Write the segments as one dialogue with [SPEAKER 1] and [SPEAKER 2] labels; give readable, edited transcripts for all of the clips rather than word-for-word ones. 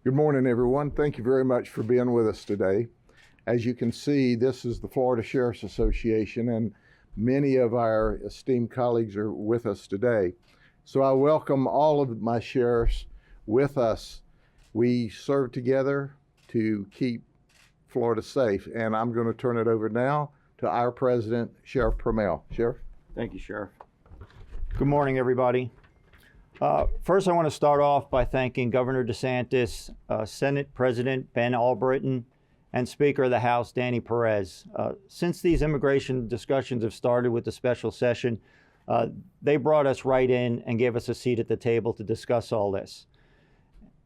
[SPEAKER 1] Good morning, everyone. Thank you very much for being with us today. As you can see, this is the Florida Sheriff's Association, and many of our esteemed colleagues are with us today. So I welcome all of my sheriffs with us. We serve together to keep Florida safe, and I'm going to turn it over now to our president, Sheriff Prummell. Sheriff?
[SPEAKER 2] Thank you, Sheriff. Good morning, everybody. First, I want to start off by thanking Governor DeSantis, Senate President Ben Albritton, and Speaker of the House Danny Perez. Since these immigration discussions have started with the special session, they brought us right in and gave us a seat at the table to discuss all this.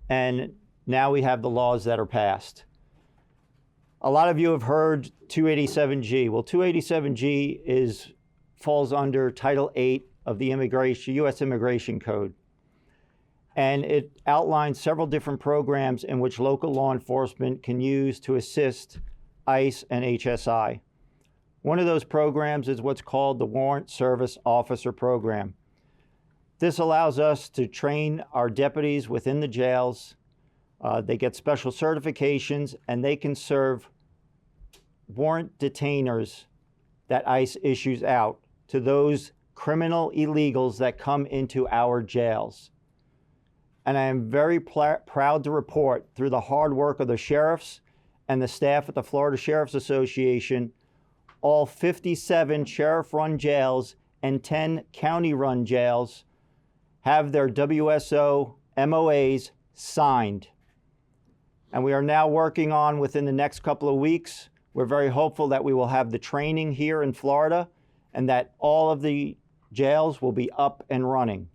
[SPEAKER 2] And now we have the laws that are passed. A lot of you have heard 287G. Well, 287G falls under Title 8 of the U.S. Immigration Code. And it outlines several different programs in which local law enforcement can use to assist ICE and HSI. One of those programs is what's called the Warrant Service Officer Program. This allows us to train our deputies within the jails. They get special certifications, and they can serve warrant detainers that ICE issues out to those criminal illegals that come into our jails. And I am very proud to report, through the hard work of the sheriffs and the staff at the Florida Sheriff's Association, all 57 sheriff-run jails and 10 county-run jails have their WSO MOAs signed. And we are now working on, within the next couple of weeks, we're very hopeful that we will have the training here in Florida and that all of the jails will be up and running.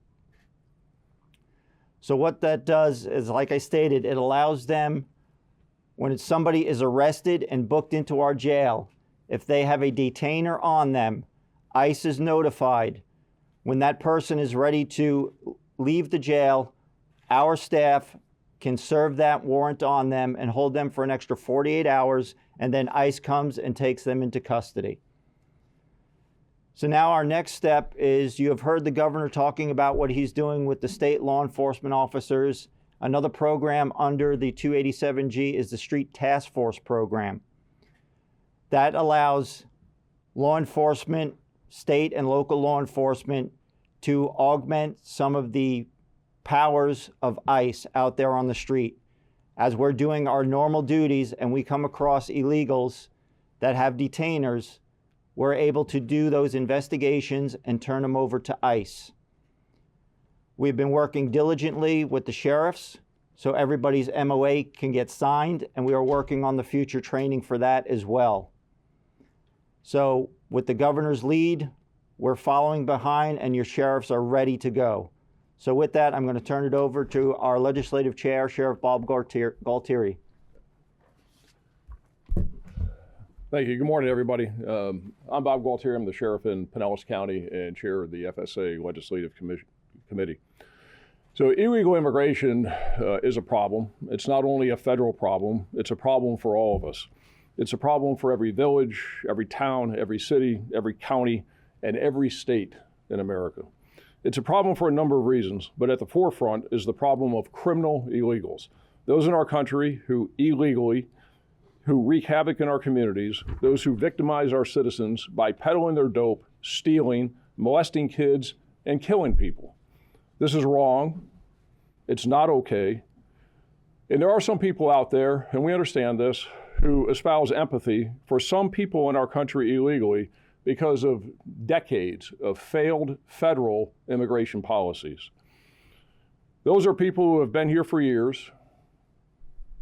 [SPEAKER 2] So what that does is, like I stated, it allows them, when somebody is arrested and booked into our jail, if they have a detainer on them, ICE is notified. When that person is ready to leave the jail, our staff can serve that warrant on them and hold them for an extra 48 hours, and then ICE comes and takes them into custody. So now our next step is, you have heard the governor talking about what he's doing with the state law enforcement officers. Another program under the 287G is the Street Task Force program. That allows law enforcement, state and local law enforcement, to augment some of the powers of ICE out there on the street. As we're doing our normal duties and we come across illegals that have detainers, we're able to do those investigations and turn them over to ICE. We've been working diligently with the sheriffs so everybody's MOA can get signed, and we are working on the future training for that as well. So with the governor's lead, we're following behind, and your sheriffs are ready to go. So with that, I'm going to turn it over to our legislative chair, Sheriff Bob Gualtieri.
[SPEAKER 3] Thank you. Good morning, everybody. I'm Bob Gualtieri. I'm the sheriff in Pinellas County and chair of the FSA Legislative Committee. So illegal immigration is a problem. It's not only a federal problem, it's a problem for all of us. It's a problem for every village, every town, every city, every county, and every state in America. It's a problem for a number of reasons, but at the forefront is the problem of criminal illegals. Those in our country who wreak havoc in our communities, those who victimize our citizens by peddling their dope, stealing, molesting kids, and killing people. This is wrong. It's not okay. And there are some people out there, and we understand this, who espouse empathy for some people in our country illegally because of decades of failed federal immigration policies. Those are people who have been here for years,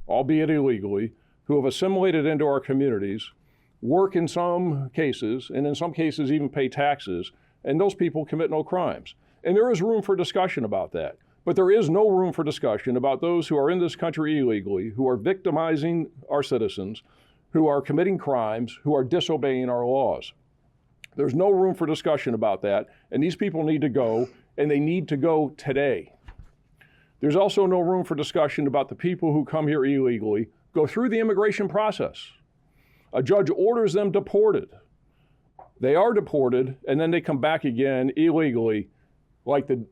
[SPEAKER 3] albeit illegally, who have assimilated into our communities, work in some cases, and in some cases even pay taxes, and those people commit no crimes. And there is room for discussion about that. But there is no room for discussion about those who are in this country illegally, who are victimizing our citizens, who are committing crimes, who are disobeying our laws. There's no room for discussion about that, and these people need to go, and they need to go today. There's also no room for discussion about the people who come here illegally, go through the immigration process. A judge orders them deported. They are deported, and then they come back again illegally, like the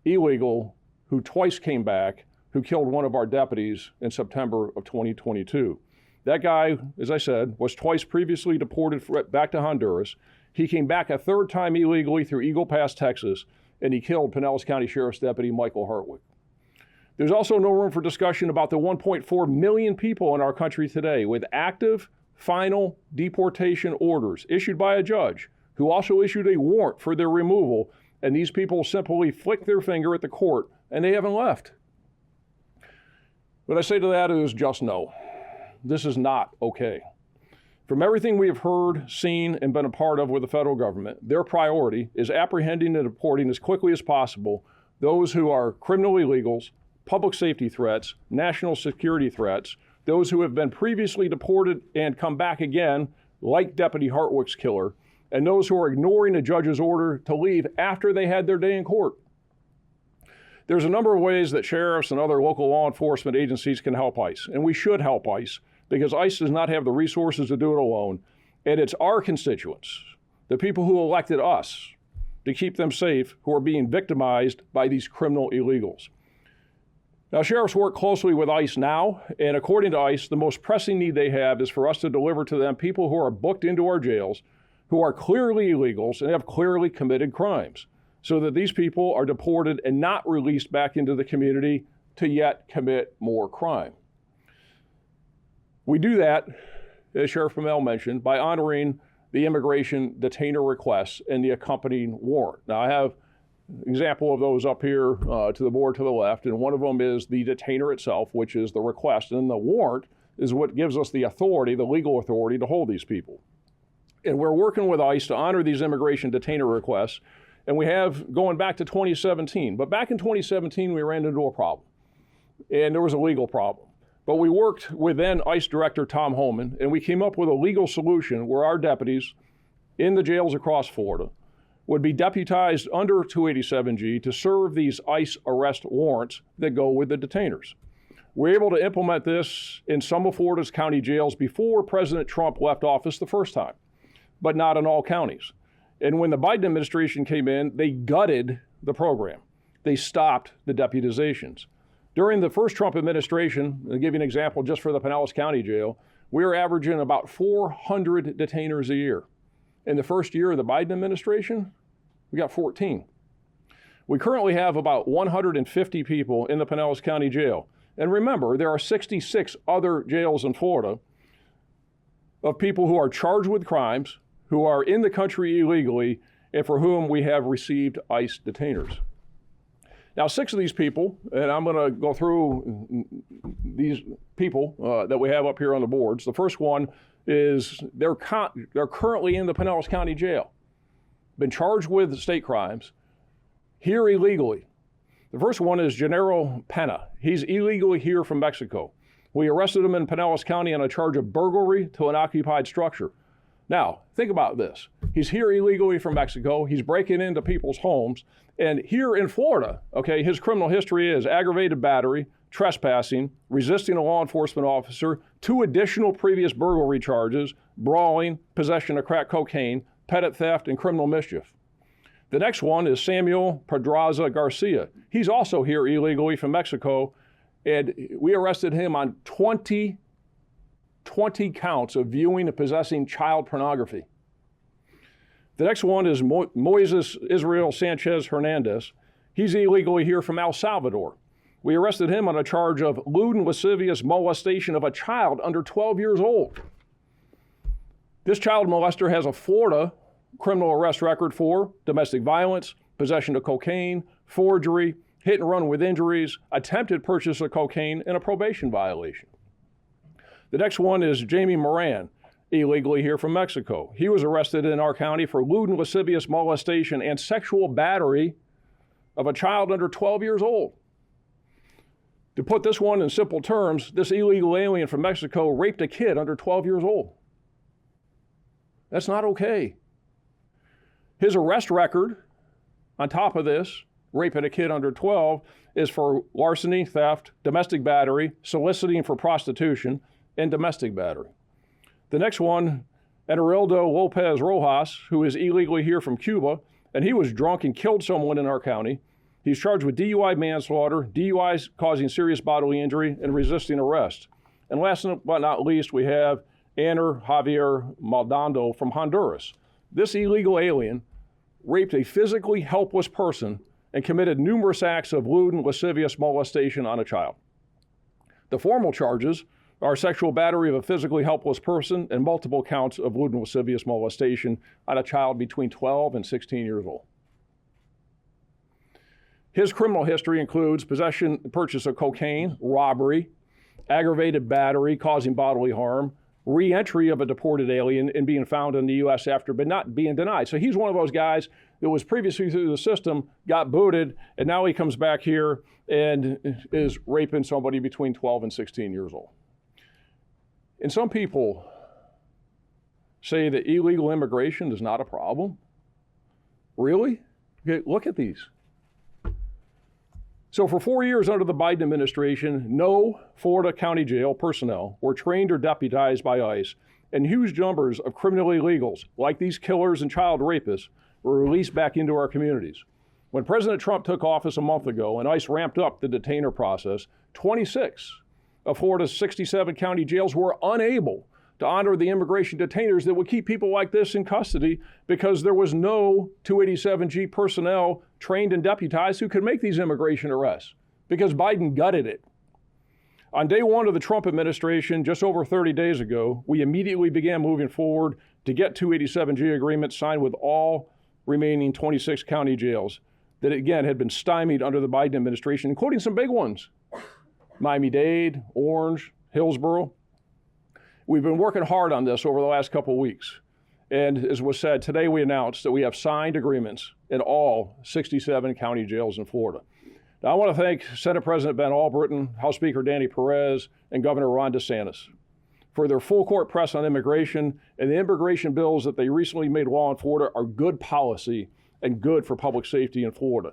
[SPEAKER 3] illegal who twice came back who killed one of our deputies in September of 2022. That guy, as I said, was twice previously deported back to Honduras. He came back a third time illegally through Eagle Pass, Texas, and he killed Pinellas County Sheriff's Deputy Michael Hartwick. There's also no room for discussion about the 1.4 million people in our country today with active, final deportation orders issued by a judge who also issued a warrant for their removal, and these people simply flick their finger at the court and they haven't left. What I say to that is just no. This is not okay. From everything we have heard, seen, and been a part of with the federal government, their priority is apprehending and deporting as quickly as possible those who are criminal illegals, public safety threats, national security threats, those who have been previously deported and come back again, like Deputy Hartwick's killer, and those who are ignoring a judge's order to leave after they had their day in court. There's a number of ways that sheriffs and other local law enforcement agencies can help ICE, and we should help ICE, because ICE does not have the resources to do it alone, and it's our constituents, the people who elected us, to keep them safe, who are being victimized by these criminal illegals. Now, sheriffs work closely with ICE now, and according to ICE, the most pressing need they have is for us to deliver to them people who are booked into our jails, who are clearly illegals and have clearly committed crimes, so that these people are deported and not released back into the community to yet commit more crime. We do that, as Sheriff Prummell mentioned, by honoring the immigration detainer requests and the accompanying warrant. Now, I have an example of those up here to the board to the left, and one of them is the detainer itself, which is the request, and the warrant is what gives us the authority, the legal authority to hold these people. And we're working with ICE to honor these immigration detainer requests, and we have going back to 2017. But back in 2017, we ran into a problem, and there was a legal problem. But we worked with then ICE Director Tom Homan, and we came up with a legal solution where our deputies in the jails across Florida would be deputized under 287G to serve these ICE arrest warrants that go with the detainers. We're able to implement this in some of Florida's county jails before President Trump left office the first time, but not in all counties. And when the Biden administration came in, they gutted the program. They stopped the deputizations. During the first Trump administration, I'll give you an example just for the Pinellas County Jail, we were averaging about 400 detainers a year. In the first year of the Biden administration, we got 14. We currently have about 150 people in the Pinellas County Jail. And remember, there are 66 other jails in Florida of people who are charged with crimes, who are in the country illegally, and for whom we have received ICE detainers. Now, 6 of these people, and I'm going to go through these people that we have up here on the boards. The first one is they're currently in the Pinellas County Jail, been charged with state crimes, here illegally. The first one is Gennaro Pena. He's illegally here from Mexico. We arrested him in Pinellas County on a charge of burglary to an occupied structure. Now, think about this. He's here illegally from Mexico. He's breaking into people's homes. And here in Florida, okay, his criminal history is aggravated battery, trespassing, resisting a law enforcement officer, 2 additional previous burglary charges, brawling, possession of crack cocaine, petty theft, and criminal mischief. The next one is Samuel Pedraza Garcia. He's also here illegally from Mexico, and we arrested him on 20 counts of viewing and possessing child pornography. The next one is Moises Israel Sanchez Hernandez. He's illegally here from El Salvador. We arrested him on a charge of lewd and lascivious molestation of a child under 12 years old. This child molester has a Florida criminal arrest record for domestic violence, possession of cocaine, forgery, hit and run with injuries, attempted purchase of cocaine, and a probation violation. The next one is Jamie Moran, illegally here from Mexico. He was arrested in our county for lewd and lascivious molestation and sexual battery of a child under 12 years old. To put this one in simple terms, this illegal alien from Mexico raped a kid under 12 years old. That's not okay. His arrest record, on top of this, raping a kid under 12, is for larceny, theft, domestic battery, soliciting for prostitution, and domestic battery. The next one, Eduardo Lopez Rojas, who is illegally here from Cuba, and he was drunk and killed someone in our county. He's charged with DUI manslaughter, DUIs causing serious bodily injury, and resisting arrest. And last but not least, we have Aner Javier Maldonado from Honduras. This illegal alien raped a physically helpless person and committed numerous acts of lewd and lascivious molestation on a child. The formal charges are sexual battery of a physically helpless person and multiple counts of lewd and lascivious molestation on a child between 12 and 16 years old. His criminal history includes possession and purchase of cocaine, robbery, aggravated battery causing bodily harm, re-entry of a deported alien and being found in the U.S. after but not being denied. So he's one of those guys that was previously through the system, got booted, and now he comes back here and is raping somebody between 12 and 16 years old. And some people say that illegal immigration is not a problem. Really? Okay, look at these. So for 4 years under the Biden administration, no Florida county jail personnel were trained or deputized by ICE, and huge numbers of criminal illegals, like these killers and child rapists, were released back into our communities. When President Trump took office a month ago and ICE ramped up the detainer process, 26 of Florida's 67 county jails were unable to honor the immigration detainers that would keep people like this in custody because there was no 287G personnel trained and deputized who could make these immigration arrests because Biden gutted it. On day one of the Trump administration, just over 30 days ago, we immediately began moving forward to get 287G agreements signed with all remaining 26 county jails that, again, had been stymied under the Biden administration, including some big ones: Miami-Dade, Orange, Hillsborough. We've been working hard on this over the last couple of weeks. And as was said, today we announced that we have signed agreements in all 67 county jails in Florida. Now, I want to thank Senate President Ben Albritton, House Speaker Danny Perez, and Governor Ron DeSantis for their full court press on immigration, and the immigration bills that they recently made law in Florida are good policy and good for public safety in Florida.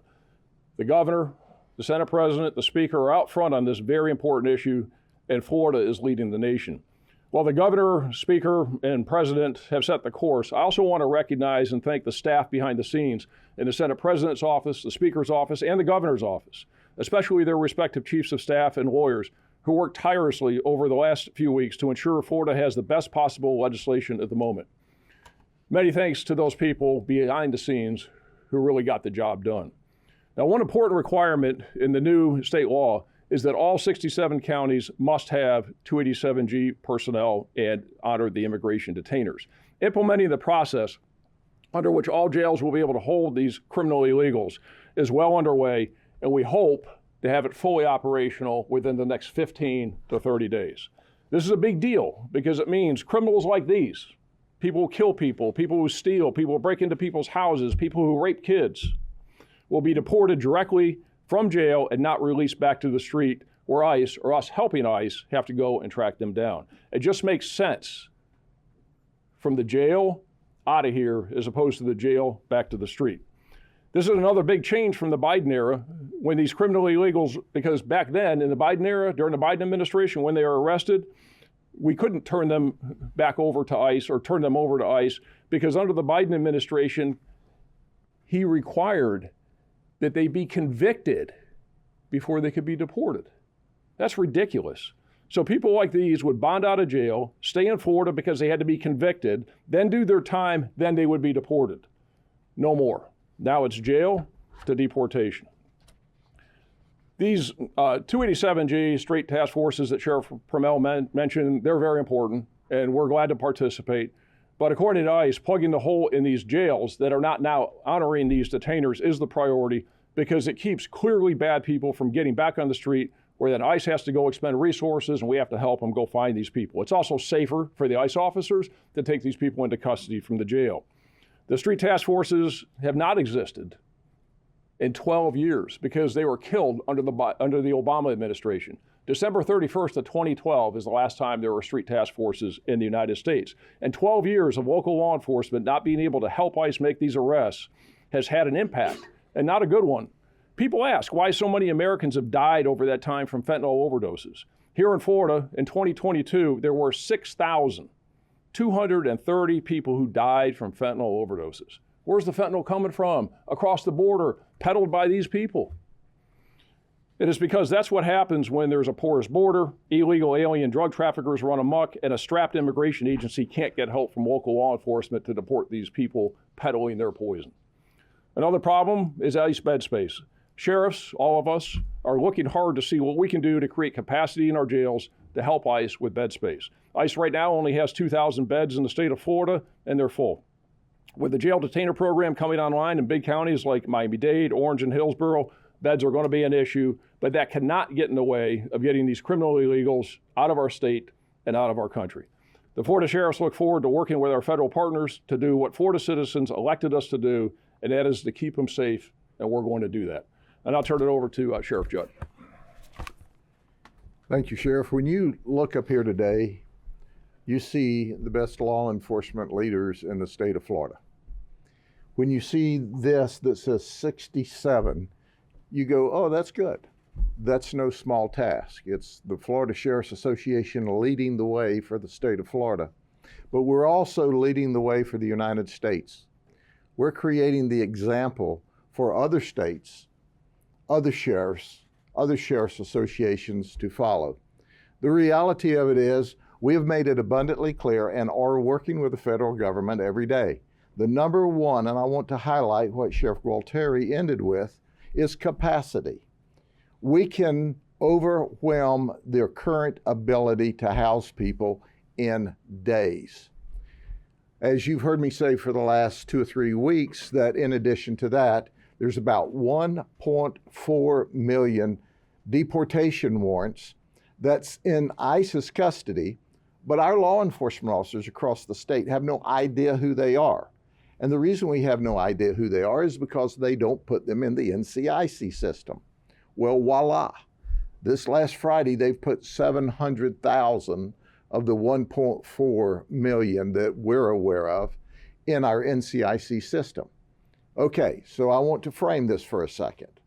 [SPEAKER 3] The governor, the Senate President, the Speaker are out front on this very important issue, and Florida is leading the nation. While the governor, speaker, and president have set the course, I also want to recognize and thank the staff behind the scenes in the Senate President's office, the Speaker's office, and the governor's office, especially their respective chiefs of staff and lawyers who worked tirelessly over the last few weeks to ensure Florida has the best possible legislation at the moment. Many thanks to those people behind the scenes who really got the job done. Now, one important requirement in the new state law is that all 67 counties must have 287G personnel and honor the immigration detainers. Implementing the process under which all jails will be able to hold these criminal illegals is well underway, and we hope to have it fully operational within the next 15 to 30 days. This is a big deal because it means criminals like these, people who kill people, people who steal, people who break into people's houses, people who rape kids, will be deported directly from jail and not released back to the street where ICE, or us helping ICE, have to go and track them down. It just makes sense from the jail out of here as opposed to the jail back to the street. This is another big change from the Biden era when these criminal illegals, because back then in the Biden era, during the Biden administration, when they were arrested, we couldn't turn them back over to ICE or turn them over to ICE because under the Biden administration, he required that they be convicted before they could be deported. That's ridiculous. So people like these would bond out of jail, stay in Florida because they had to be convicted, then do their time, then they would be deported. No more. Now it's jail to deportation. These 287G straight task forces that Sheriff Prummell mentioned, they're very important, and we're glad to participate. But according to ICE, plugging the hole in these jails that are not now honoring these detainers is the priority because it keeps clearly bad people from getting back on the street where then ICE has to go expend resources and we have to help them go find these people. It's also safer for the ICE officers to take these people into custody from the jail. The street task forces have not existed in 12 years because they were killed under the Obama administration. December 31st of 2012 is the last time there were street task forces in the United States. And 12 years of local law enforcement not being able to help ICE make these arrests has had an impact, and not a good one. People ask why so many Americans have died over that time from fentanyl overdoses. Here in Florida, in 2022, there were 6,230 people who died from fentanyl overdoses. Where's the fentanyl coming from? Across the border, peddled by these people. It is because that's what happens when there's a porous border, illegal alien drug traffickers run amok, and a strapped immigration agency can't get help from local law enforcement to deport these people peddling their poison. Another problem is ICE bed space. Sheriffs, all of us, are looking hard to see what we can do to create capacity in our jails to help ICE with bed space. ICE right now only has 2,000 beds in the state of Florida, and they're full. With the jail detainer program coming online in big counties like Miami-Dade, Orange, and Hillsborough, beds are going to be an issue, but that cannot get in the way of getting these criminal illegals out of our state and out of our country. The Florida sheriffs look forward to working with our federal partners to do what Florida citizens elected us to do, and that is to keep them safe, and we're going to do that. And I'll turn it over to Sheriff Judd.
[SPEAKER 1] Thank you, Sheriff. When you look up here today, you see the best law enforcement leaders in the state of Florida. When you see this that says 67, you go, oh, that's good. That's no small task. It's the Florida Sheriff's Association leading the way for the state of Florida. But we're also leading the way for the United States. We're creating the example for other states, other sheriffs associations to follow. The reality of it is we have made it abundantly clear and are working with the federal government every day. The number one, and I want to highlight what Sheriff Gualtieri ended with, is capacity. We can overwhelm their current ability to house people in days. As you've heard me say for the last 2 or 3 weeks, that in addition to that, there's about 1.4 million deportation warrants that's in ICE's custody, but our law enforcement officers across the state have no idea who they are. And the reason we have no idea who they are is because they don't put them in the NCIC system. Well, voila. This last Friday, they've put 700,000 of the 1.4 million that we're aware of in our NCIC system. Okay, so I want to frame this for a second.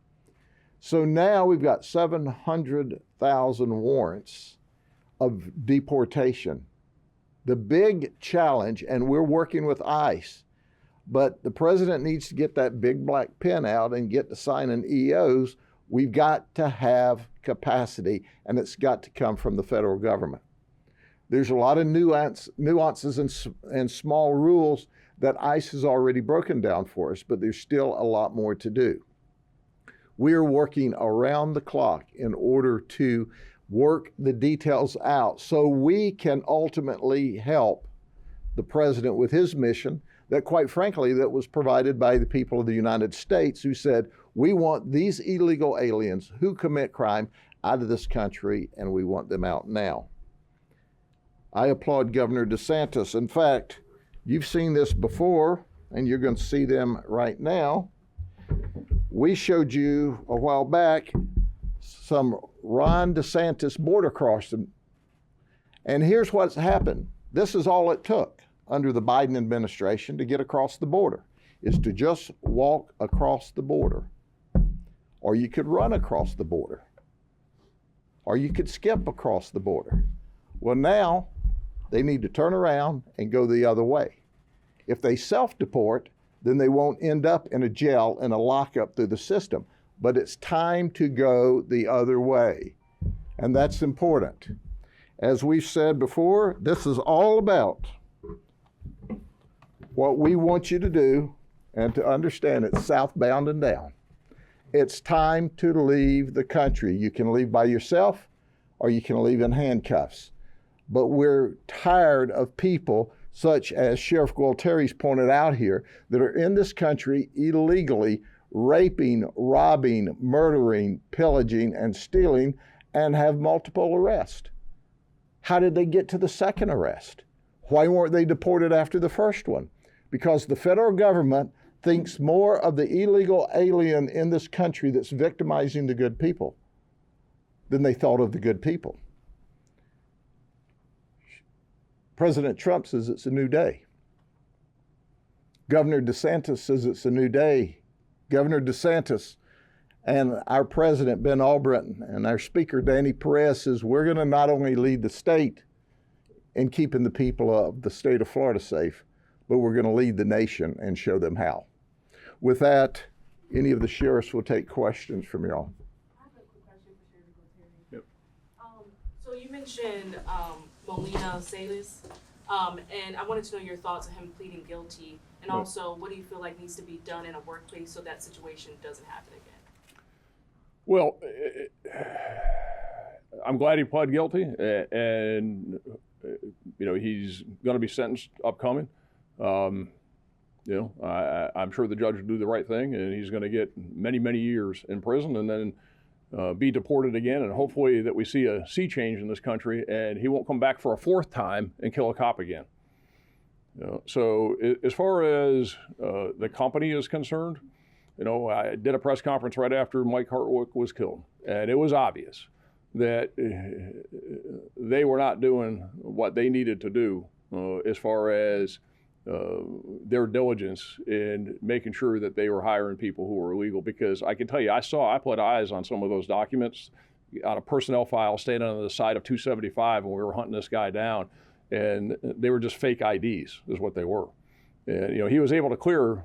[SPEAKER 1] So now we've got 700,000 warrants of deportation. The big challenge, and we're working with ICE, but the president needs to get that big black pen out and get to signing EOs. We've got to have capacity, and it's got to come from the federal government. There's a lot of nuances and small rules that ICE has already broken down for us, but there's still a lot more to do. We are working around the clock in order to work the details out so we can ultimately help the president with his mission that, quite frankly, that was provided by the people of the United States who said, we want these illegal aliens who commit crime out of this country, and we want them out now. I applaud Governor DeSantis. In fact, you've seen this before, and you're going to see them right now. We showed you a while back some Ron DeSantis border crossing. And here's what's happened. This is all it took under the Biden administration to get across the border, is to just walk across the border. Or you could run across the border. Or you could skip across the border. Well, now they need to turn around and go the other way. If they self-deport, then they won't end up in a jail and a lockup through the system. But it's time to go the other way. And that's important. As we've said before, this is all about what we want you to do and to understand it's southbound and down. It's time to leave the country. You can leave by yourself or you can leave in handcuffs. But we're tired of people such as Sheriff Gualtieri's pointed out here that are in this country illegally raping, robbing, murdering, pillaging, and stealing and have multiple arrests. How did they get to the second arrest? Why weren't they deported after the first one? Because the federal government thinks more of the illegal alien in this country that's victimizing the good people than they thought of the good people. President Trump says it's a new day. Governor DeSantis says it's a new day. Governor DeSantis and our president, Ben Albritton, and our speaker, Danny Perez, says we're going to not only lead the state in keeping the people of the state of Florida safe, but we're going to lead the nation and show them how. With that, any of the sheriffs will take questions from y'all.
[SPEAKER 4] I have a quick question. you mentioned Molina Salas, and I wanted to know your thoughts on him pleading guilty, and
[SPEAKER 3] Right.
[SPEAKER 4] also what do you feel like needs to be done in a workplace so that situation doesn't happen again?
[SPEAKER 3] Well, I'm glad he pled guilty, and he's going to be sentenced upcoming. I'm sure the judge will do the right thing, and he's going to get many, many years in prison, and then be deported again, and hopefully that we see a sea change in this country, and he won't come back for a fourth time and kill a cop again. So as far as the company is concerned, I did a press conference right after Mike Hartwick was killed, and it was obvious that they were not doing what they needed to do as far as their diligence in making sure that they were hiring people who were illegal. Because I can tell you, I put eyes on some of those documents on a personnel file standing on the side of 275 when we were hunting this guy down, and they were just fake IDs is what they were. And he was able to clear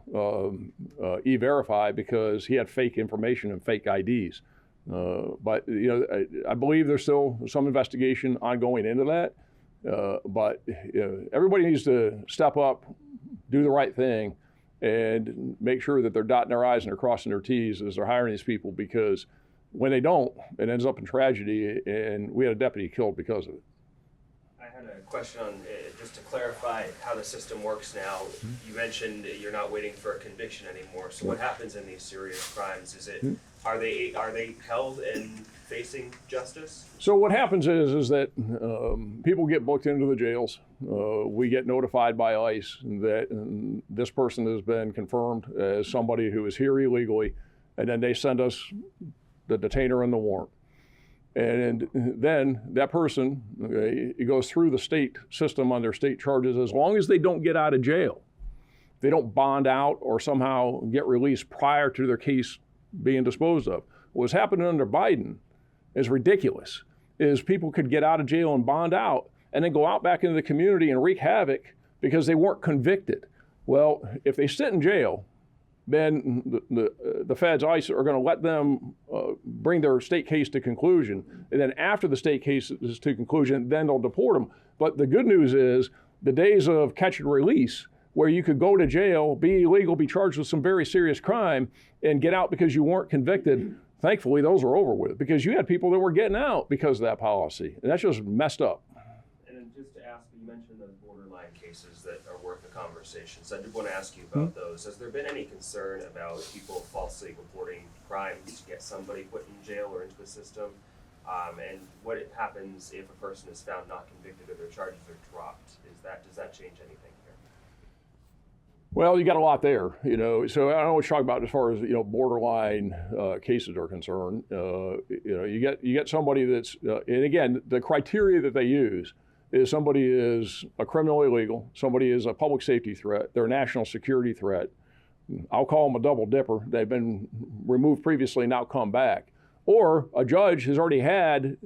[SPEAKER 3] E-Verify because he had fake information and fake IDs. But I believe there's still some investigation ongoing into that. But everybody needs to step up, do the right thing, and make sure that they're dotting their I's and they're crossing their T's as they're hiring these people, because when they don't, it ends up in tragedy, and we had a deputy killed because of it.
[SPEAKER 5] I had a question on, just to clarify how the system works now. You mentioned you're not waiting for a conviction anymore. So what happens in these serious crimes? Is it, are they held and facing justice?
[SPEAKER 3] So what happens is that people get booked into the jails. We get notified by ICE that this person has been confirmed as somebody who is here illegally, and then they send us the detainer and the warrant. And then that person goes through the state system on their state charges as long as they don't get out of jail. They don't bond out or somehow get released prior to their case being disposed of. What's happening under Biden is ridiculous, is people could get out of jail and bond out and then go out back into the community and wreak havoc because they weren't convicted. Well, if they sit in jail, then the feds, ICE, are going to let them bring their state case to conclusion. And then after the state case is to conclusion, then they'll deport them. But the good news is the days of catch and release, where you could go to jail, be illegal, be charged with some very serious crime, and get out because you weren't convicted, thankfully those are over with, because you had people that were getting out because of that policy. And that's just messed up.
[SPEAKER 5] And then just to ask, you mentioned those borderline cases that are worth a conversation. So I did want to ask you about those. Has there been any concern about people falsely reporting crimes to get somebody put in jail or into the system? And what happens if a person is found not convicted or their charges are dropped? Does that change anything here?
[SPEAKER 3] Well, you got a lot there, So I don't know what you're talking about as far as borderline cases are concerned. You get somebody that's, and again, the criteria that they use is somebody is a criminal illegal, somebody is a public safety threat, they're a national security threat. I'll call them a double dipper. They've been removed previously, now come back. Or a judge has already had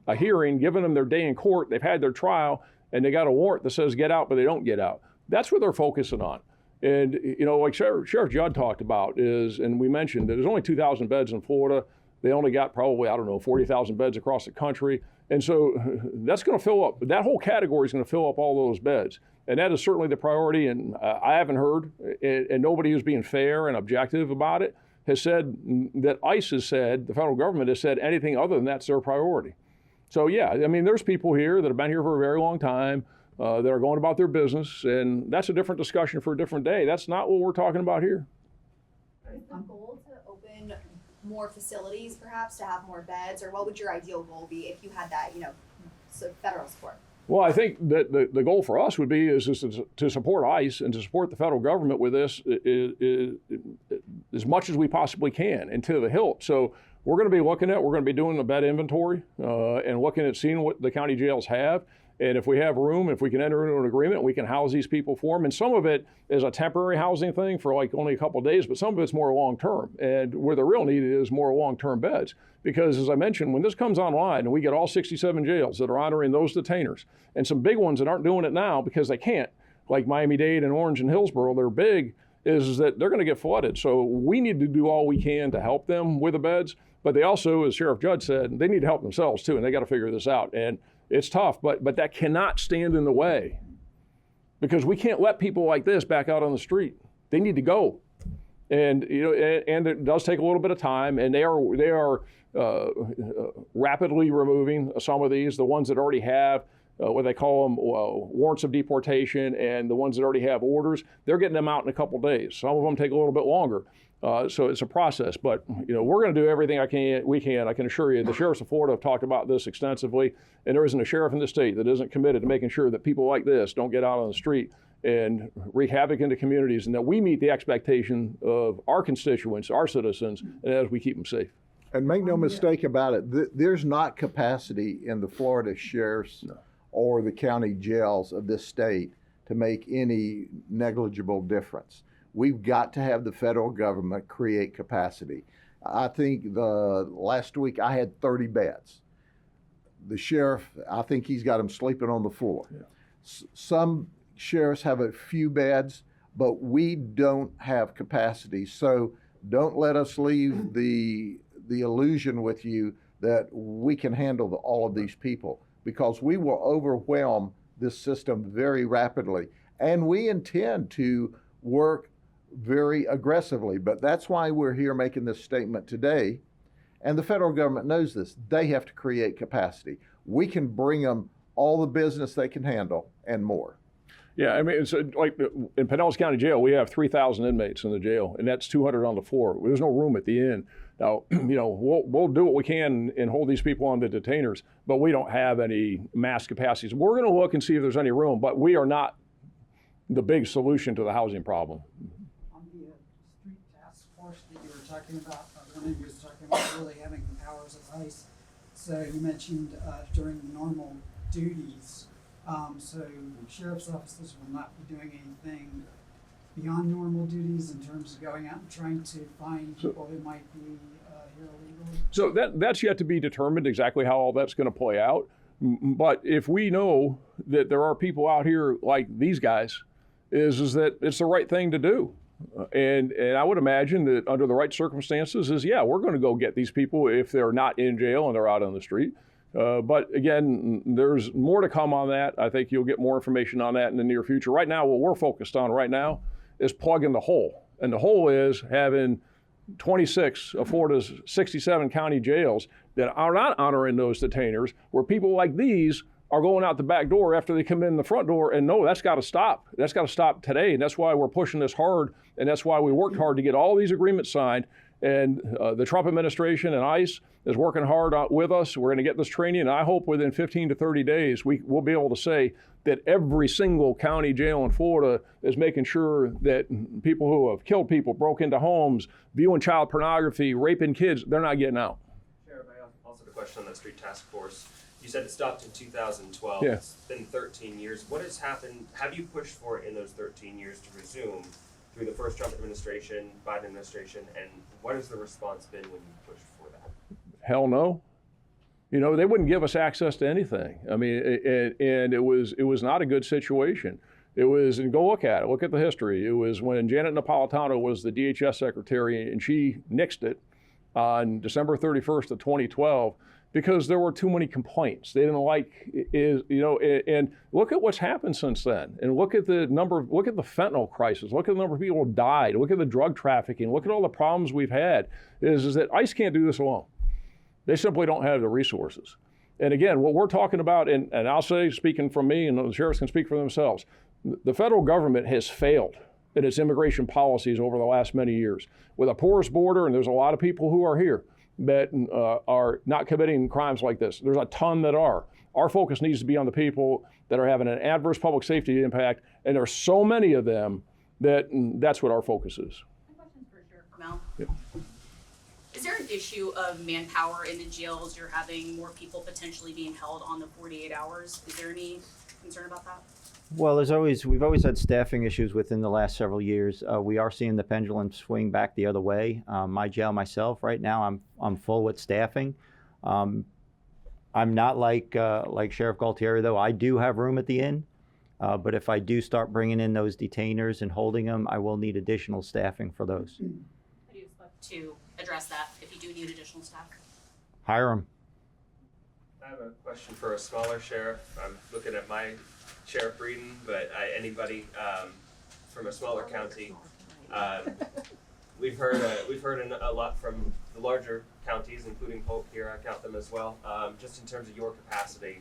[SPEAKER 3] a hearing, given them their day in court, they've had their trial, and they got a warrant that says get out, but they don't get out. That's what they're focusing on. And, like Sheriff Judd talked about is, and we mentioned that there's only 2,000 beds in Florida. They only got probably, 40,000 beds across the country. And so that's going to fill up, that whole category is going to fill up all those beds. And that is certainly the priority. And I haven't heard, and nobody who's being fair and objective about it has said that ICE has said, the federal government has said anything other than that's their priority. So yeah, there's people here that have been here for a very long time that are going about their business, and that's a different discussion for a different day. That's not what we're talking about here.
[SPEAKER 6] Is the goal to open more facilities, perhaps, to have more beds, or what would your ideal goal be if you had that, federal support?
[SPEAKER 3] Well, I think that the goal for us would be is to support ICE and to support the federal government with this as much as we possibly can and to the hilt. So we're going to be doing a bed inventory and looking at seeing what the county jails have. And if we have room, if we can enter into an agreement, we can house these people for them. And some of it is a temporary housing thing for only a couple of days, but some of it's more long-term. And where the real need is more long-term beds. Because as I mentioned, when this comes online and we get all 67 jails that are honoring those detainers, and some big ones that aren't doing it now because they can't, like Miami-Dade and Orange and Hillsborough, they're big, is that they're going to get flooded. So we need to do all we can to help them with the beds. But they also, as Sheriff Judd said, they need to help themselves too, and they got to figure this out. And It's tough, but that cannot stand in the way, because we can't let people like this back out on the street. They need to go. And and it does take a little bit of time, and they are rapidly removing some of these. The ones that already have what they call them warrants of deportation, and the ones that already have orders, they're getting them out in a couple days. Some of them take a little bit longer, so it's a process. But we're going to do everything we can. I can assure you, the sheriffs of Florida have talked about this extensively, and there isn't a sheriff in the state that isn't committed to making sure that people like this don't get out on the street and wreak havoc in the communities, and that we meet the expectation of our constituents, our citizens, and as we keep them safe.
[SPEAKER 1] And make no mistake about it, there's not capacity in the Florida sheriffs or the county jails of this state to make any negligible difference. We've got to have the federal government create capacity. I think the last week I had 30 beds. The sheriff, I think he's got them sleeping on the floor. Yeah. Some sheriffs have a few beds, but we don't have capacity. So don't let us leave the illusion with you that we can handle all of these people, because we will overwhelm this system very rapidly. And we intend to work very aggressively, but that's why we're here making this statement today. And the federal government knows this. They have to create capacity. We can bring them all the business they can handle and more.
[SPEAKER 3] Yeah, I mean, it's like in Pinellas County Jail, we have 3,000 inmates in the jail, and that's 200 on the floor. There's no room at the end. Now, we'll do what we can and hold these people on the detainers, but we don't have any mass capacities. We're going to look and see if there's any room, but we are not the big solution to the housing problem.
[SPEAKER 7] On the street task force that you were talking about, one of you was talking about really having powers of ICE. So you mentioned during normal duties. So sheriff's offices will not be doing anything beyond normal duties in terms of going out and trying to find people who might be here illegally?
[SPEAKER 3] So that's yet to be determined exactly how all that's going to play out. But if we know that there are people out here like these guys, is that it's the right thing to do. And I would imagine that under the right circumstances we're going to go get these people if they're not in jail and they're out on the street. But again, there's more to come on that. I think you'll get more information on that in the near future. Right now, what we're focused on right now is plugging the hole. And the hole is having 26 of Florida's 67 county jails that are not honoring those detainers, where people like these are going out the back door after they come in the front door. And no, that's got to stop. That's got to stop today. And that's why we're pushing this hard. And that's why we worked hard to get all these agreements signed. And the Trump administration and ICE is working hard with us. We're going to get this training, and I hope within 15 to 30 days we'll be able to say that every single county jail in Florida is making sure that people who have killed people, broke into homes, viewing child pornography, raping kids, they're not getting out.
[SPEAKER 5] Sheriff, I also have a question on that street task force. You said it stopped in 2012.
[SPEAKER 3] Yeah.
[SPEAKER 5] It's been 13 years. What has happened? Have you pushed for it in those 13 years to resume through the first Trump administration, Biden administration, and what has the response been when you pushed for that?
[SPEAKER 3] Hell no. They wouldn't give us access to anything. I mean, and it was not a good situation. It was, and go look at it, look at the history. It was when Janet Napolitano was the DHS secretary, and she nixed it on December 31st of 2012 because there were too many complaints. They didn't like, and look at what's happened since then. And look at the fentanyl crisis. Look at the number of people who died. Look at the drug trafficking. Look at all the problems we've had. Is that ICE can't do this alone. They simply don't have the resources. And again, what we're talking about, and I'll say, speaking from me, and the sheriffs can speak for themselves, the federal government has failed in its immigration policies over the last many years. With a porous border, and there's a lot of people who are here that are not committing crimes like this. There's a ton that are. Our focus needs to be on the people that are having an adverse public safety impact, and there's so many of them that's what our focus is.
[SPEAKER 8] My question's for Sheriff Prummell.
[SPEAKER 3] Yep.
[SPEAKER 8] Is there an issue of manpower in the jails? You're having more people potentially being held on the 48 hours. Is there any concern about that?
[SPEAKER 2] Well, we've always had staffing issues within the last several years. We are seeing the pendulum swing back the other way. My jail myself, right now, I'm full with staffing. I'm not like Sheriff Gualtieri, though. I do have room at the inn, but if I do start bringing in those detainers and holding them, I will need additional staffing for those.
[SPEAKER 8] How do you expect to address that if you do need additional staff?
[SPEAKER 2] Hire them.
[SPEAKER 5] I have a question for a smaller sheriff. I'm looking at my Sheriff Breeden, but anybody from a smaller county. We've heard a lot from the larger counties, including Polk here. I count them as well. Just in terms of your capacity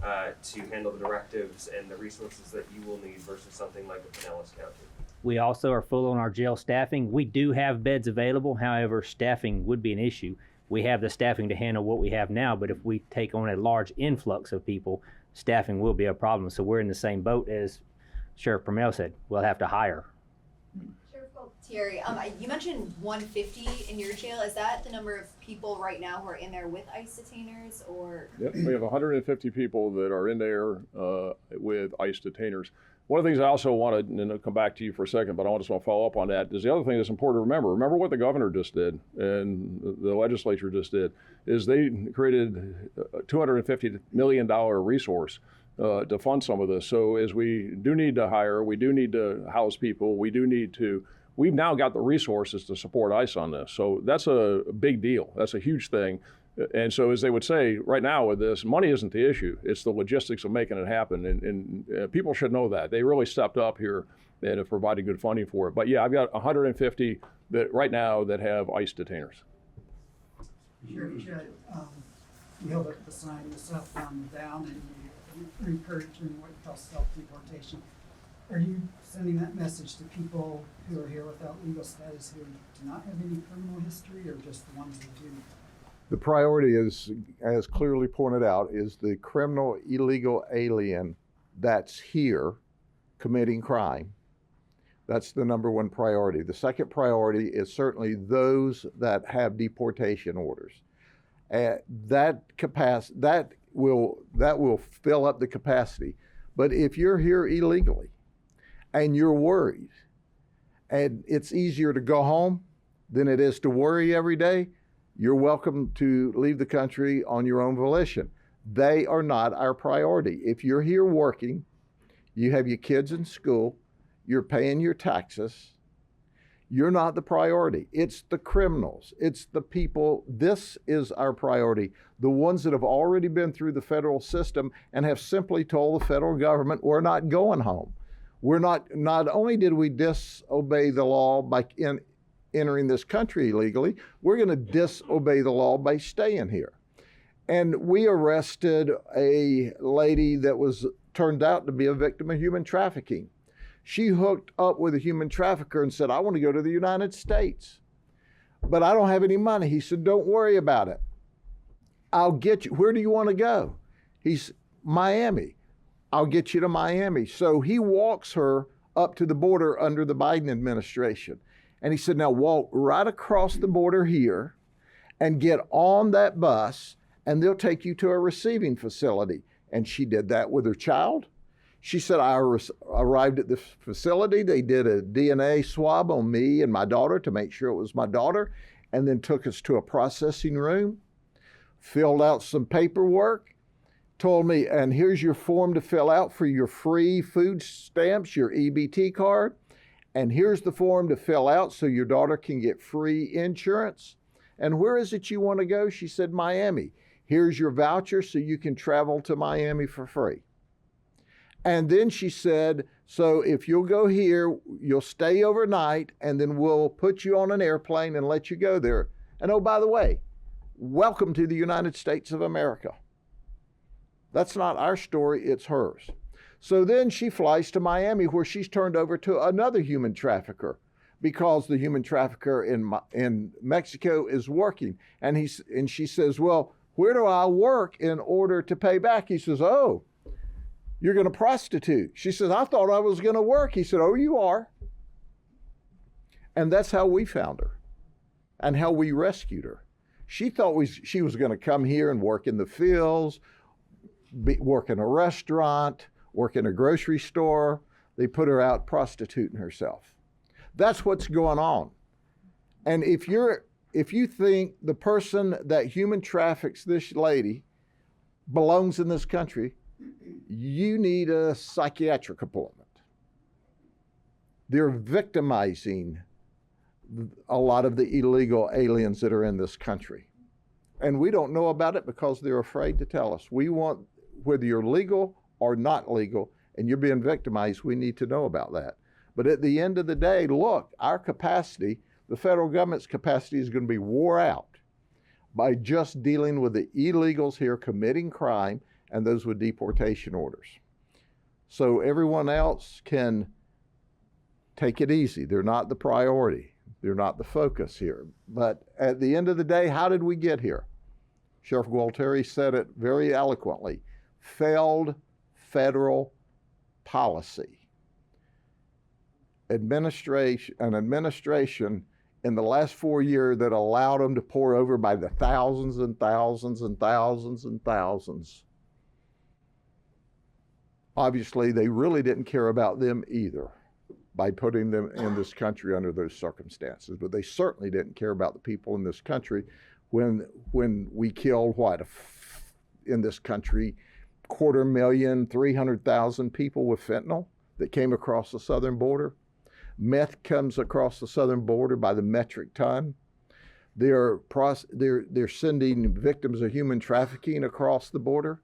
[SPEAKER 5] to handle the directives and the resources that you will need versus something like a Pinellas County.
[SPEAKER 9] We also are full on our jail staffing. We do have beds available. However, staffing would be an issue. We have the staffing to handle what we have now, but if we take on a large influx of people, staffing will be a problem. So we're in the same boat as Sheriff Prummell said. We'll have to hire.
[SPEAKER 6] Sheriff Gualtieri, you mentioned 150 in your jail. Is that the number of people right now who are in there with ICE detainers, or?
[SPEAKER 3] Yep, we have 150 people that are in there with ICE detainers. One of the things I also wanted, and I'll come back to you for a second, but I just want to follow up on that, is the other thing that's important to remember. Remember what the governor just did and the legislature just did, is they created a $250 million resource to fund some of this. So as we do need to hire, we do need to house people, we've now got the resources to support ICE on this. So that's a big deal. That's a huge thing. And so, as they would say, right now with this, money isn't the issue. It's the logistics of making it happen. And people should know that. They really stepped up here and have provided good funding for it. But yeah, I've got 150 that right now that have ICE detainers.
[SPEAKER 7] Sheriff Judd, you held up the sign, the southbound down, and you encouraging what you call self-deportation. Are you sending that message to people who are here without legal status who do not have any criminal history, or just the ones that do?
[SPEAKER 1] The priority is, as clearly pointed out, is the criminal illegal alien that's here committing crime. That's the number one priority. The second priority is certainly those that have deportation orders. That will fill up the capacity. But if you're here illegally and you're worried, and it's easier to go home than it is to worry every day, you're welcome to leave the country on your own volition. They are not our priority. If you're here working, you have your kids in school, you're paying your taxes, you're not the priority. It's the criminals. It's the people. This is our priority. The ones that have already been through the federal system and have simply told the federal government, we're not going home. Not only did we disobey the law by entering this country illegally, we're going to disobey the law by staying here. And we arrested a lady that turned out to be a victim of human trafficking. She hooked up with a human trafficker and said, I want to go to the United States, but I don't have any money. He said, don't worry about it. I'll get you. Where do you want to go? He's Miami. I'll get you to Miami. So he walks her up to the border under the Biden administration. And he said, now walk right across the border here and get on that bus, and they'll take you to a receiving facility. And she did that with her child. She said, I arrived at the facility. They did a DNA swab on me and my daughter to make sure it was my daughter, and then took us to a processing room, filled out some paperwork, told me, and here's your form to fill out for your free food stamps, your EBT card. And here's the form to fill out so your daughter can get free insurance. And where is it you want to go? She said, Miami. Here's your voucher so you can travel to Miami for free. And then she said, so if you'll go here, you'll stay overnight, and then we'll put you on an airplane and let you go there. And oh, by the way, welcome to the United States of America. That's not our story, it's hers. So then she flies to Miami, where she's turned over to another human trafficker, because the human trafficker in Mexico is working. And she says, well, where do I work in order to pay back? He says, oh, you're going to prostitute. She says, I thought I was going to work. He said, oh, you are. And that's how we found her and how we rescued her. She thought she was going to come here and work in the fields, work in a restaurant, work in a grocery store. They put her out prostituting herself. That's what's going on. And if you think the person that human traffics this lady belongs in this country, you need a psychiatric appointment. They're victimizing a lot of the illegal aliens that are in this country. And we don't know about it because they're afraid to tell us. We want, whether you're legal or not legal, and you're being victimized, we need to know about that. But at the end of the day, look, our capacity, the federal government's capacity is going to be wore out by just dealing with the illegals here committing crime and those with deportation orders. So everyone else can take it easy. They're not the priority. They're not the focus here. But at the end of the day, how did we get here? Sheriff Gualtieri said it very eloquently. Failed federal policy. An administration in the last 4 years that allowed them to pour over by the thousands and thousands and thousands and thousands. Obviously, they really didn't care about them either by putting them in this country under those circumstances. But they certainly didn't care about the people in this country when we killed, in this country, 250,000, 300,000 people with fentanyl that came across the southern border. Meth comes across the southern border by the metric ton. They're sending victims of human trafficking across the border.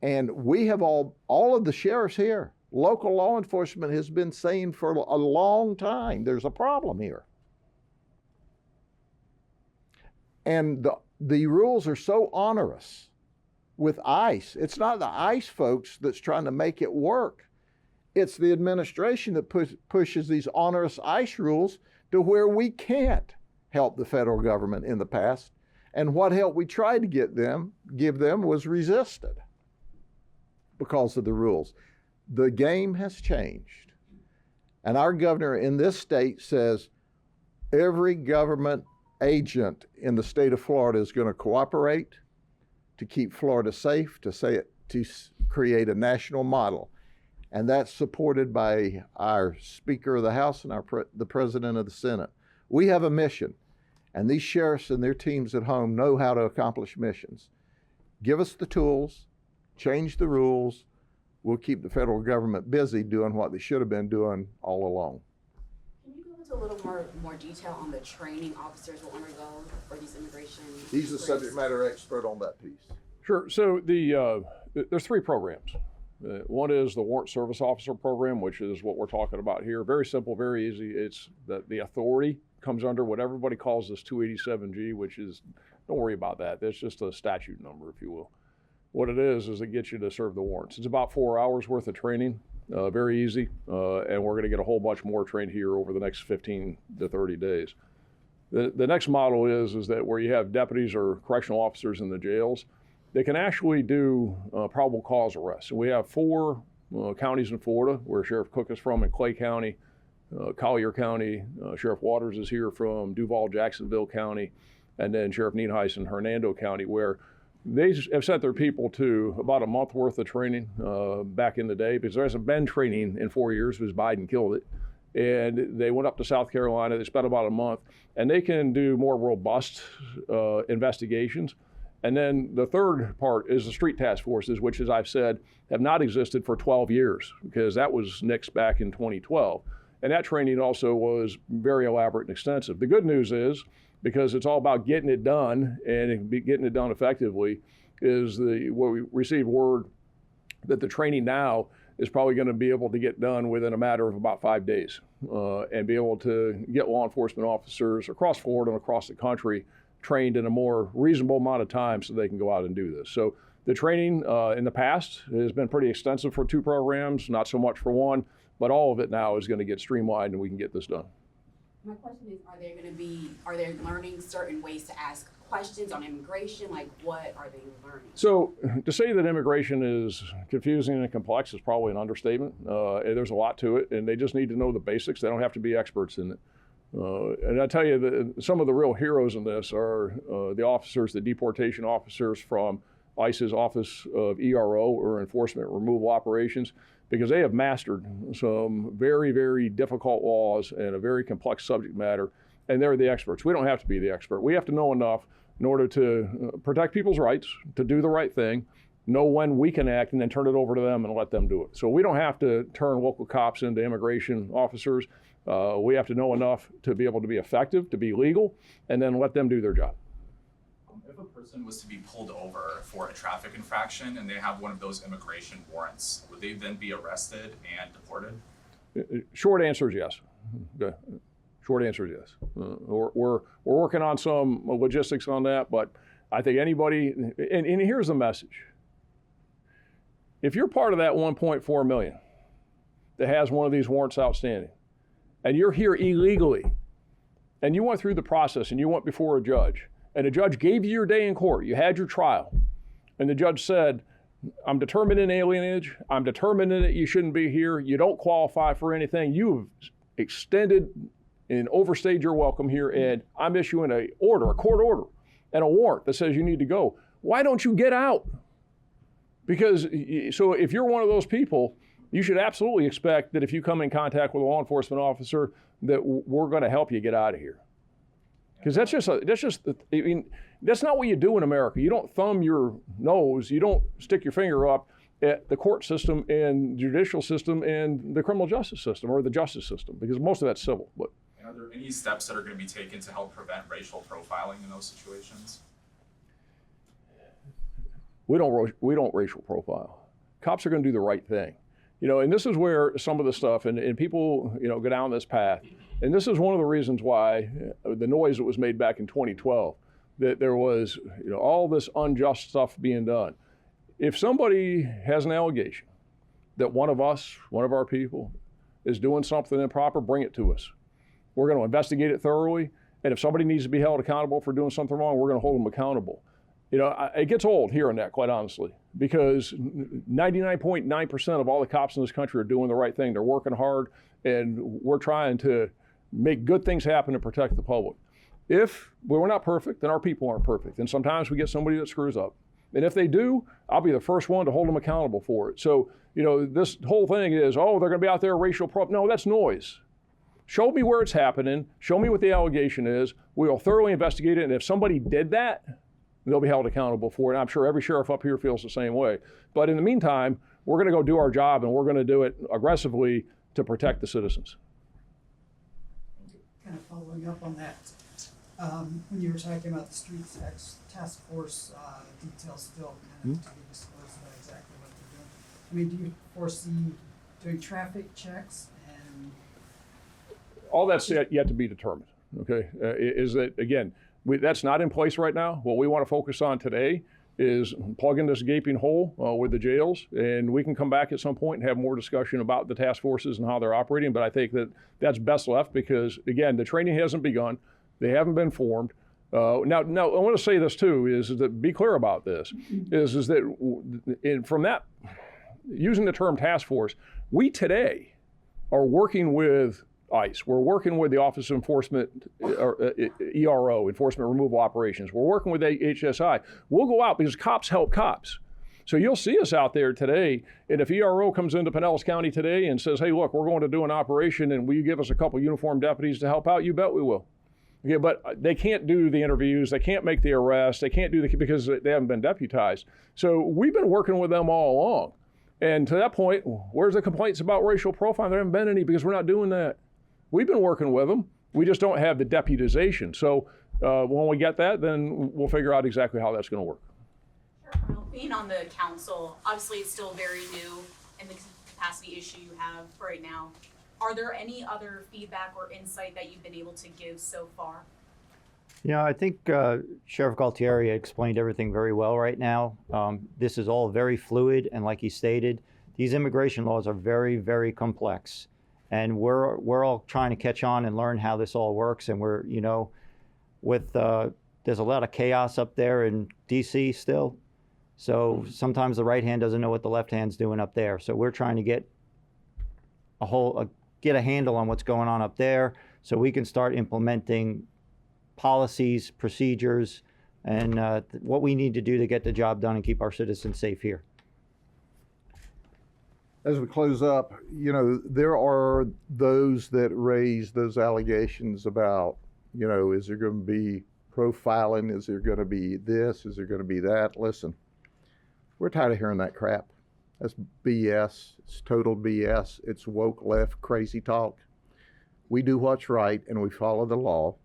[SPEAKER 1] And we have all of the sheriffs here, local law enforcement has been saying for a long time, there's a problem here. And the rules are so onerous with ICE. It's not the ICE folks that's trying to make it work. It's the administration that pushes these onerous ICE rules to where we can't help the federal government in the past. And what help we tried to give them was resisted because of the rules. The game has changed. And our governor in this state says every government agent in the state of Florida is going to cooperate to keep Florida safe, to create a national model. And that's supported by our Speaker of the House and the President of the Senate. We have a mission, and these sheriffs and their teams at home know how to accomplish missions. Give us the tools, change the rules, we'll keep the federal government busy doing what they should have been doing all along.
[SPEAKER 8] Can you go into a little more detail on the training officers will undergo for these immigration?
[SPEAKER 1] He's the subject matter expert on that piece.
[SPEAKER 3] Sure. So there's 3 programs. One is the Warrant Service Officer Program, which is what we're talking about here. Very simple, very easy. It's the authority comes under what everybody calls this 287G, which is, don't worry about that. That's just a statute number, if you will. What it is it gets you to serve the warrants. It's about 4 hours worth of training, very easy, and we're going to get a whole bunch more trained here over the next 15 to 30 days. The next model is that where you have deputies or correctional officers in the jails, they can actually do probable cause arrests. And we have 4 counties in Florida where Sheriff Cook is from in Clay County, Collier County, Sheriff Waters is here from Duval, Jacksonville County, and then Sheriff Nienhuis in Hernando County, where they have sent their people to about a month worth of training back in the day, because there hasn't been training in 4 years because Biden killed it. And they went up to South Carolina, they spent about a month, and they can do more robust investigations. And then the third part is the street task forces, which, as I've said, have not existed for 12 years, because that was nixed back in 2012. And that training also was very elaborate and extensive. The good news is, because it's all about getting it done and getting it done effectively, is where we received word that the training now is probably going to be able to get done within a matter of about 5 days and be able to get law enforcement officers across Florida and across the country trained in a more reasonable amount of time so they can go out and do this. So the training in the past has been pretty extensive for 2 programs, not so much for 1, but all of it now is going to get streamlined and we can get this done.
[SPEAKER 8] My question is, are they learning certain ways to ask questions on immigration? Like, what are they learning? So
[SPEAKER 3] to say that immigration is confusing and complex is probably an understatement. There's a lot to it, and they just need to know the basics. They don't have to be experts in it. And I tell you that some of the real heroes in this are the officers, the deportation officers from ICE's Office of ERO, or Enforcement Removal Operations, because they have mastered some very, very difficult laws and a very complex subject matter, and they're the experts. We don't have to be the expert. We have to know enough in order to protect people's rights, to do the right thing, know when we can act, and then turn it over to them and let them do it. So we don't have to turn local cops into immigration officers. We have to know enough to be able to be effective, to be legal, and then let them do their job.
[SPEAKER 10] If a person was to be pulled over for a traffic infraction and they have one of those immigration warrants, would they then be arrested and deported?
[SPEAKER 3] Short answer is yes. Okay. Short answer is yes. We're working on some logistics on that, but I think anybody, and here's the message. If you're part of that 1.4 million that has one of these warrants outstanding, and you're here illegally, and you went through the process and you went before a judge, and the judge gave you your day in court, you had your trial, and the judge said, I'm determined in alienage, I'm determined that you shouldn't be here, you don't qualify for anything, you've extended and overstayed your welcome here, and I'm issuing a court order, and a warrant that says you need to go. Why don't you get out? Because, so if you're one of those people, you should absolutely expect that if you come in contact with a law enforcement officer, that we're going to help you get out of here. Because that's not what you do in America. You don't thumb your nose, you don't stick your finger up at the court system and judicial system and the criminal justice system or the justice system, because most of that's civil. But
[SPEAKER 10] And are there any steps that are going to be taken to help prevent racial profiling in those situations?
[SPEAKER 3] we don't racial profile. Cops are going to do the right thing. And this is where some of the stuff, and people, go down this path. And this is one of the reasons why the noise that was made back in 2012, that there was, all this unjust stuff being done. If somebody has an allegation that one of our people is doing something improper, bring it to us. We're going to investigate it thoroughly. And if somebody needs to be held accountable for doing something wrong, we're going to hold them accountable. It gets old hearing that, quite honestly, because 99.9% of all the cops in this country are doing the right thing. They're working hard, and we're trying to make good things happen and protect the public. If we're not perfect, then our people aren't perfect. And sometimes we get somebody that screws up. And if they do, I'll be the first one to hold them accountable for it. So, this whole thing is, they're going to be out there racial prop. No, that's noise. Show me where it's happening. Show me what the allegation is. We'll thoroughly investigate it. And if somebody did that, they'll be held accountable for it. And I'm sure every sheriff up here feels the same way. But in the meantime, we're going to go do our job, and we're going to do it aggressively to protect the citizens.
[SPEAKER 7] Kind of following up on that, when you were talking about the street task force details still kind of to be disclosed about exactly what they're doing. Do you foresee doing traffic checks and?
[SPEAKER 3] All that's yet to be determined. Okay, is that again? That's not in place right now. What we want to focus on today is plugging this gaping hole with the jails, and we can come back at some point and have more discussion about the task forces and how they're operating. But I think that's best left because, again, the training hasn't begun. They haven't been formed. Now, I want to say this too, is that be clear about this, is that from that, using the term task force, we today are working with ICE. We're working with the Office of Enforcement, ERO, Enforcement Removal Operations. We're working with HSI. We'll go out because cops help cops. So you'll see us out there today, and if ERO comes into Pinellas County today and says, hey, look, we're going to do an operation, and will you give us a couple uniformed deputies to help out? You bet we will. Okay, but they can't do the interviews, they can't make the arrests, they can't do because they haven't been deputized. So we've been working with them all along. And to that point, where's the complaints about racial profiling? There haven't been any because we're not doing that. We've been working with them. We just don't have the deputization. So when we get that, then we'll figure out exactly how that's going to work.
[SPEAKER 8] Sure. Being on the council, obviously it's still very new in the capacity issue you have right now. Are there any other feedback or insight that you've been able to give so far?
[SPEAKER 2] I think Sheriff Gualtieri explained everything very well right now. This is all very fluid, and like he stated, these immigration laws are very, very complex. And we're all trying to catch on and learn how this all works. And we're, there's a lot of chaos up there in DC still. So sometimes the right hand doesn't know what the left hand's doing up there. So we're trying to get a handle on what's going on up there so we can start implementing policies, procedures, and what we need to do to get the job done and keep our citizens safe here.
[SPEAKER 1] As we close up, there are those that raise those allegations about, is there going to be profiling? Is there going to be this? Is there going to be that? Listen, we're tired of hearing that crap. That's BS. It's total BS. It's woke left crazy talk. We do what's right and we follow the law.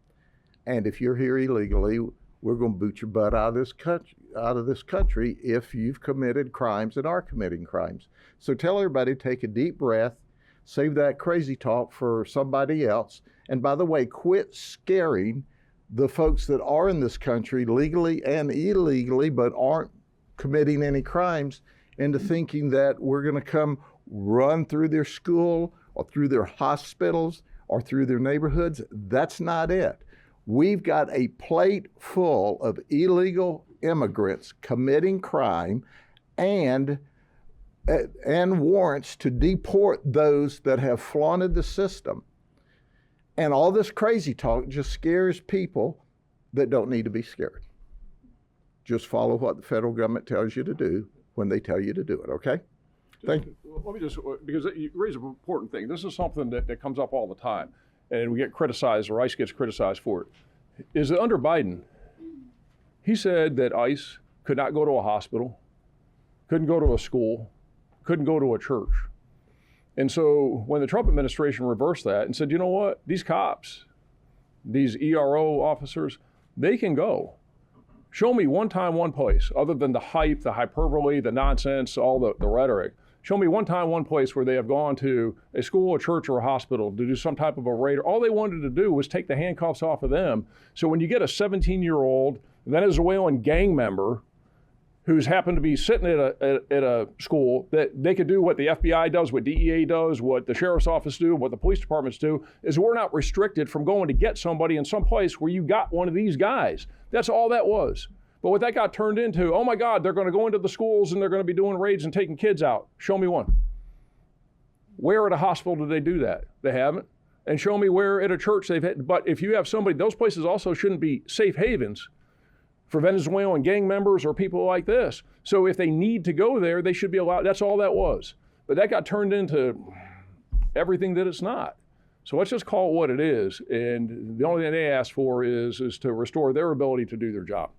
[SPEAKER 1] And if you're here illegally, we're going to boot your butt out of this country if you've committed crimes and are committing crimes. So tell everybody, take a deep breath, save that crazy talk for somebody else. And by the way, quit scaring the folks that are in this country legally and illegally, but aren't committing any crimes, into thinking that we're going to come run through their school or through their hospitals or through their neighborhoods. That's not it. We've got a plate full of illegal immigrants committing crime and warrants to deport those that have flaunted the system. And all this crazy talk just scares people that don't need to be scared. Just follow what the federal government tells you to do when they tell you to do it, okay? Thank you.
[SPEAKER 3] Let me just, because you raise an important thing. This is something that comes up all the time, and we get criticized, or ICE gets criticized for it. Is that under Biden, he said that ICE could not go to a hospital, couldn't go to a school, couldn't go to a church. And so when the Trump administration reversed that and said, you know what, these cops, these ERO officers, they can go. Show me one time, one place, other than the hype, the hyperbole, the nonsense, all the rhetoric. Show me one time, one place where they have gone to a school, a church, or a hospital to do some type of a raid. All they wanted to do was take the handcuffs off of them. So when you get a 17-year-old Venezuelan gang member who's happened to be sitting at a school, that they could do what the FBI does, what DEA does, what the sheriff's office do, what the police departments do, is we're not restricted from going to get somebody in some place where you got one of these guys. That's all that was. But what that got turned into, oh my God, they're going to go into the schools and they're going to be doing raids and taking kids out. Show me one. Where at a hospital do they do that? They haven't. And show me where at a church they've had. But if you have somebody, those places also shouldn't be safe havens for Venezuelan gang members or people like this. So if they need to go there, they should be allowed. That's all that was. But that got turned into everything that it's not. So let's just call it what it is. And the only thing they ask for is to restore their ability to do their job.